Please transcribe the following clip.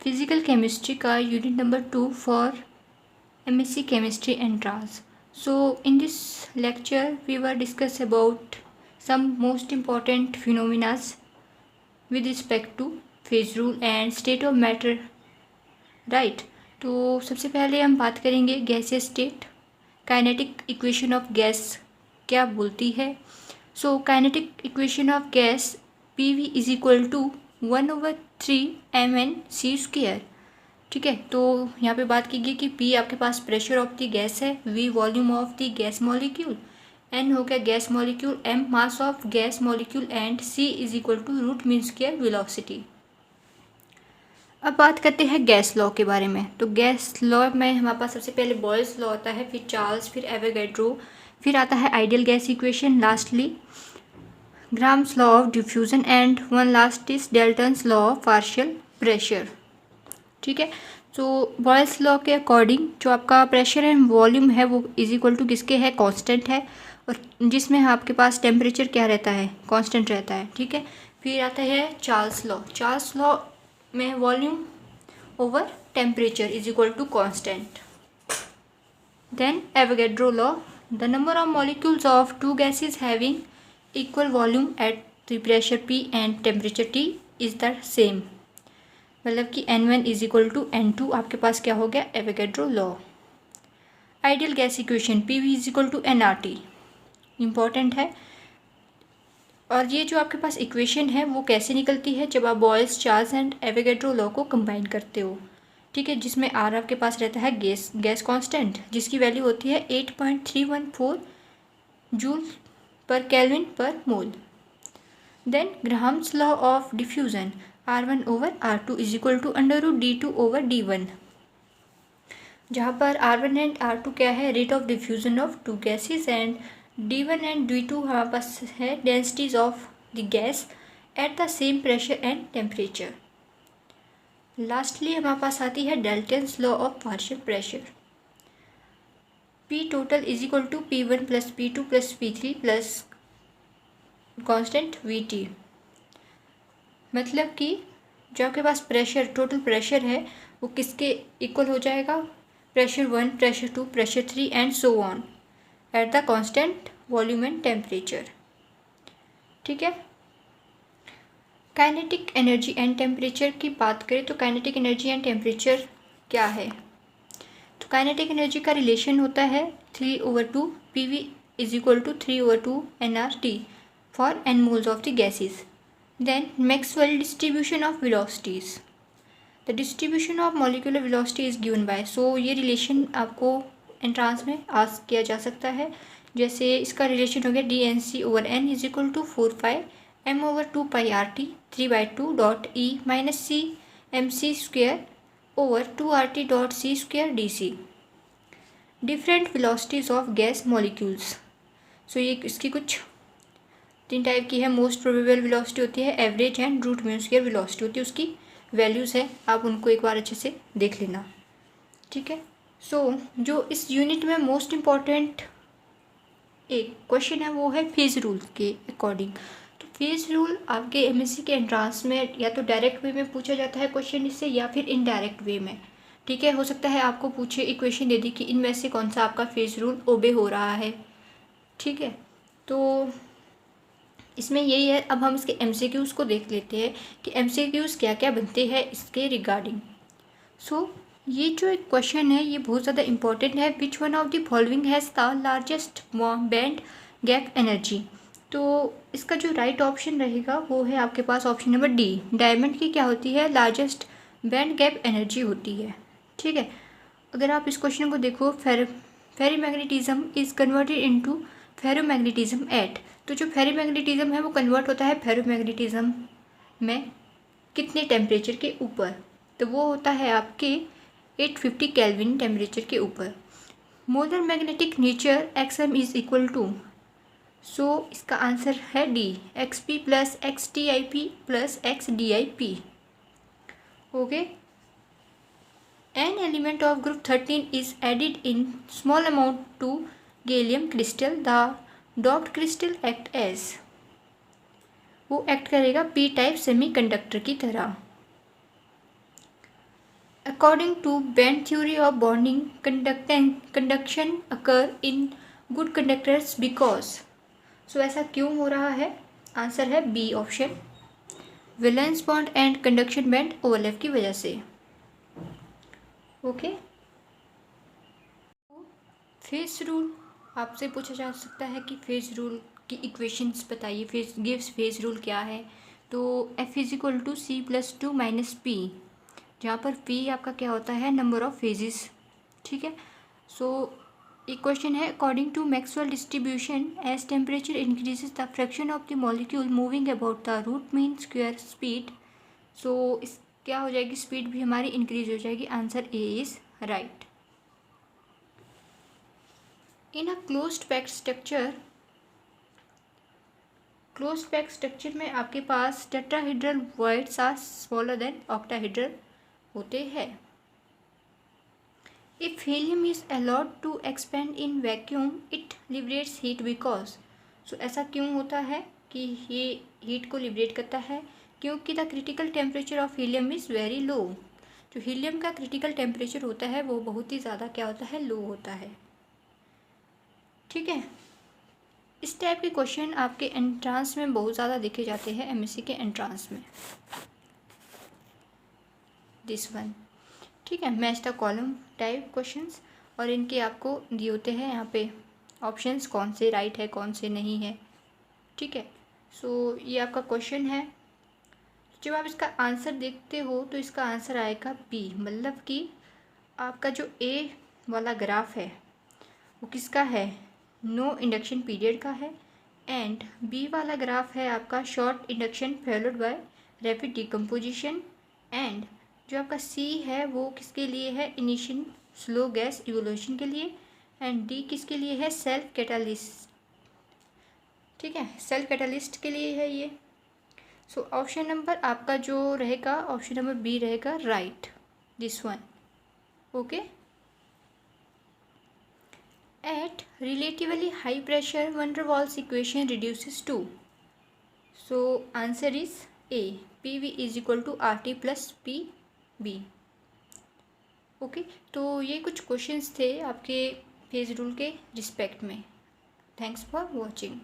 Physical chemistry का unit number 2 for MSc Chemistry entrance. So in this lecture we will discuss about some most important phenomena with respect to phase rule and state of matter, right? तो सबसे पहले हम बात करेंगे गैसीय state. Kinetic equation of gas क्या बोलती है? So kinetic equation of gas PV is equal to 1/3 mN/c². ठीक है, तो यहाँ पे बात कीजिए कि P आपके पास प्रेशर ऑफ द गैस है, V volume of the gas molecule, N हो गया gas molecule, M mass of gas molecule and C is equal to root mean square velocity. अब बात करते हैं गैस लॉ के बारे में. तो गैस लॉ में हमारे पास सबसे पहले बॉयल्स लॉ आता है, फिर चार्ल्स, फिर एवोगैड्रो, फिर आता है ideal gas equation, lastly grams law of diffusion and one last is Dalton's law of partial pressure. ठीक है, तो बॉयल्स लॉ के अकॉर्डिंग जो आपका प्रेशर एंड वॉल्यूम है वो इज इक्वल टू किसके है? कांस्टेंट है, और जिसमें आपके पास टेम्परेचर क्या रहता है? कांस्टेंट रहता है. ठीक है, फिर आता है चार्ल्स लॉ. चार्ल्स लॉ में volume over temperature is equal to constant. Then Avogadro law, the number of molecules of two gases having equal volume at the pressure P and temperature T is the same. मतलब कि N1 is equal to N2 आपके पास क्या हो गया? Avogadro law. Ideal gas equation PV is equal to nRT important है. और ये जो आपके पास इक्वेशन है वो कैसे निकलती है? जब आप Boyle's, Charles and Avogadro law को कंबाइन करते हो. ठीक है, जिसमें R आपके पास रहता है गैस कांस्टेंट, जिसकी वैल्यू होती है 8.314 जूल पर केल्विन पर mole. Then Graham's law of diffusion, R1 over R2 is equal to √D2 over D1, जहाँ पर R1 एंड R2 क्या है? Rate of diffusion of two gases, and D1 and D2 हमारे पास है densities of the gas at the same pressure and temperature. Lastly हमारे पास आती है Dalton's law of partial pressure. P total is equal to P1 plus P2 plus P3 plus constant VT. मतलब कि जो आपके पास प्रेशर, टोटल प्रेशर है वो किसके इक्वल हो जाएगा? Pressure 1, pressure 2, pressure 3 and so on at the constant volume and temperature. ठीक है, काइनेटिक एनर्जी एंड टेम्परेचर की बात करें तो काइनेटिक एनर्जी एंड टेम्परेचर क्या है? तो काइनेटिक एनर्जी का रिलेशन होता है 3/2 PV is equal to 3/2 nRT for n moles of the gases. Then Maxwell distribution of velocities. The distribution of molecular velocity is given by. So ये relation आपको entrance में ask किया जा सकता है. जैसे इसका रिलेशन हो गया dNc over n is equal to 4πm over 2πRT 3/2 dot E minus C mc² over 2RT dot C² dc. Different velocities of gas molecules. So ये इसकी कुछ 3 टाइप की है. मोस्ट प्रोबेबल वेलोसिटी होती है, average and root mean square velocity होती है. उसकी वैल्यूज़ है, आप उनको एक बार अच्छे से देख लेना. ठीक है, सो जो इस यूनिट में मोस्ट इम्पॉर्टेंट एक क्वेश्चन है वो है फेज रूल के अकॉर्डिंग. तो फेज रूल आपके MSc के एंट्रांस में या तो डायरेक्ट वे में पूछा जाता है क्वेश्चन इससे, या फिर इनडायरेक्ट वे में. ठीक है, हो सकता है आपको पूछे, इक्वेशन दे दी कि इनमें से कौन सा आपका फेज रूल ओबे हो रहा है. ठीक है, तो इसमें यही है. अब हम इसके MCQs को देख लेते हैं कि MCQs क्या क्या बनते हैं इसके रिगार्डिंग. सो ये जो एक क्वेश्चन है ये बहुत ज़्यादा इंपॉर्टेंट है. Which one of the following has the largest band gap energy. तो इसका जो राइट ऑप्शन रहेगा वो है आपके पास ऑप्शन नंबर D. डायमंड की क्या होती है? लार्जेस्ट बैंड गैप एनर्जी होती है. ठीक है, अगर आप इस क्वेश्चन को देखो, ferromagnetism is converted into ferromagnetism at. तो जो फेरोमैग्नेटिज्म है वो कन्वर्ट होता है फेरोमैग्नेटिज्म में कितने टेम्परेचर के ऊपर? तो वो होता है आपके 850 केल्विन टेम्परेचर के ऊपर. Molar magnetic nature XM is equal to. So इसका आंसर है D, XP plus XTIP plus XDIP. Okay, an element of group 13 is added in small amount to gallium crystal. The doped crystal act as. वो act करेगा P type semiconductor की तरह. According to band theory of bonding, conduction occur in good conductors because. So ऐसा क्यों हो रहा है? Answer है B option, valence bond and conduction band overlap की वजह से। ओके, फेज रूल आपसे पूछा जा सकता है कि फेज रूल की इक्वेशंस बताइए, फेज रूल क्या है। तो F is equal to C plus two minus P, जहाँ पर पी आपका क्या होता है, नंबर ऑफ फेजेस। ठीक है, सो एक क्वेश्चन है, according to Maxwell distribution as temperature increases the fraction of the molecule moving about the root mean square speed. So इस क्या हो जाएगी, स्पीड भी हमारी इंक्रीज हो जाएगी। Answer A is right. In a closed packed structure में आपके पास tetrahedral voids are smaller than octahedral होते हैं। If helium is allowed to expand in vacuum it liberates heat because. सो ऐसा क्यों होता है कि ये हीट को लिबरेट करता है? क्योंकि the critical temperature of helium is very low. जो हीलियम का क्रिटिकल टेम्परेचर होता है वो बहुत ही ज़्यादा क्या होता है, लो होता है। ठीक है, इस टाइप के क्वेश्चन आपके एंट्रांस में बहुत ज़्यादा देखे जाते हैं, एमएससी के एंट्रांस में। दिस वन, ठीक है, match the column type questions, और इनके आपको दिए होते हैं यहाँ पे ऑप्शंस, कौन से राइट है कौन से नहीं है। ठीक है, सो ये आपका क्वेश्चन है। जब आप इसका आंसर देखते हो तो इसका आंसर आएगा बी, मतलब कि आपका जो ए वाला ग्राफ है वो किसका है, नो इंडक्शन पीरियड का है, एंड बी वाला ग्राफ है आपका short induction followed by rapid decomposition, and जो आपका सी है वो किसके लिए है, इनिशियल स्लो गैस इवोल्यूशन के लिए, एंड डी किसके लिए है, सेल्फ कैटालिस्ट। ठीक है, सेल्फ कैटालिस्ट के लिए है ये। सो ऑप्शन नंबर आपका जो रहेगा, ऑप्शन नंबर बी रहेगा right, this one. Okay, at relatively high pressure van der Waals equation reduces to. So answer is A, PV is equal to RT plus PV। Okay, तो ये कुछ questions थे आपके phase rule के respect में। Thanks for watching.